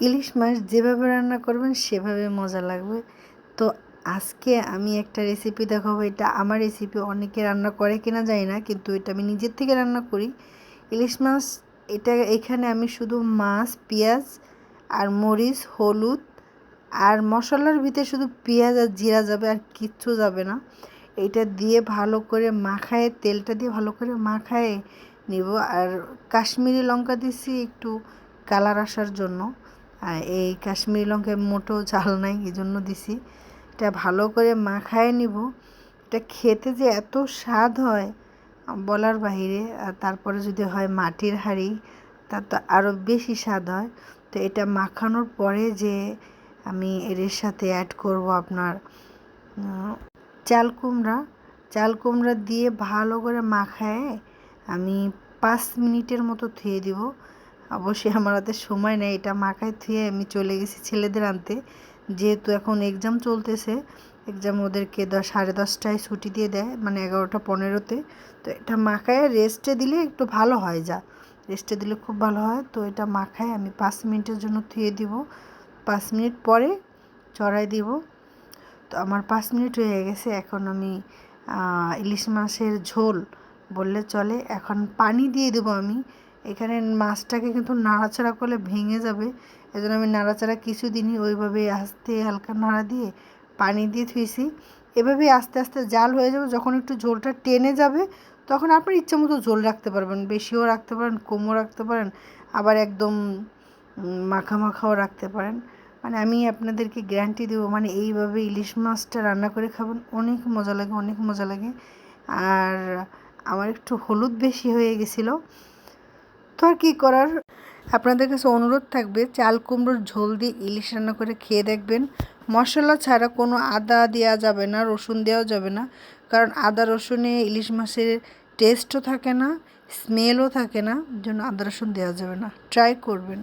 ইলিশ মাছ যেভাবে রান্না করবেন সেভাবে মজা লাগবে। তো আজকে আমি একটা রেসিপি দেখাবো। এটা আমার রেসিপি, অনেকে রান্না করে কিনা জানি না, কিন্তু এটা আমি নিজের থেকে রান্না করি। ইলিশ মাছ, এখানে আমি শুধু মাছ, পেঁয়াজ আর মরিচ, হলুদ আর মশলার ভিতরে শুধু পেঁয়াজ আর জিরা যাবে, আর কিচ্ছু যাবে না। এটা দিয়ে ভালো করে মাখায়, তেলটা দিয়ে ভালো করে মাখায় নিব। আর কাশ্মীরি লঙ্কা দিছি একটু কালার আসার জন্য। এই কাশ্মীরি লঙ্কায় মোটেও ঝাল নাই, এই জন্য দিছি। এটা ভালো করে মাখায় নিব। এটা খেতে যে এত স্বাদ হয় বলার বাহিরে। আর তারপরে যদি হয় মাটির হাঁড়ি, তার তো আরও বেশি স্বাদ হয়। তো এটা মাখানোর পরে যে আমি এর সাথে অ্যাড করব আপনার চাল কুমড়া দিয়ে ভালো করে মাখায় আমি 5 মিনিটের মতো ধুয়ে দিব। অবশ্যই আমার হাতে সময় নেই, এটা মাখায় ধুয়ে আমি চলে গেছি ছেলেদের আনতে। যেহেতু এখন এক্সাম চলতেছে, এক্সাম ওদেরকে 10:30টায় ছুটি দিয়ে দেয়, মানে 11টা 15-তে। তো এটা মাখায় রেস্টে দিলে একটু ভালো হয়, রেস্টে দিলে খুব ভালো হয়। তো এটা মাখায় আমি 5 মিনিটের জন্য ধুয়ে দিব। 5 মিনিট পরে চড়াই দিব। তো আমার 5 মিনিট হয়ে গেছে। এখন আমি ইলিশ মাছের ঝোল বললে চলে। এখন পানি দিয়ে দেবো আমি। এখানে মাছটাকে কিন্তু নাড়াচাড়া করলে ভেঙে যাবে, এজন্য আমি নাড়াচাড়া কিছু দিনই ওইভাবে আস্তে হালকা নাড়া দিয়ে পানি দিয়ে থুইছি। এভাবেই আস্তে আস্তে জাল হয়ে যাবে। যখন একটু ঝোলটা টেনে যাবে তখন আপনার ইচ্ছে মতো ঝোল রাখতে পারবেন, বেশিও রাখতে পারেন, কমও রাখতে পারেন, আবার একদম মাখা মাখাও রাখতে পারেন। মানে আমি আপনাদেরকে গ্যারান্টি দেবো, মানে এইভাবে ইলিশ মাছটা রান্না করে খাবেন, অনেক মজা লাগে, অনেক মজা লাগে। আর আমার একটু হলুদ বেশি হয়ে গেছিলো, তো আর কী করার। আপনাদের কাছে অনুরোধ থাকবে চাল কুমড়োর ঝোল দিয়ে ইলিশ রান্না করে খেয়ে দেখবেন। মশলা ছাড়া কোনো আদা দেওয়া যাবে না, রসুন দেওয়াও যাবে না, কারণ আদা রসুনে ইলিশ মাছের টেস্টও থাকে না, স্মেলও থাকে না, জন্য আদা রসুন দেওয়া যাবে না। ট্রাই করবেন।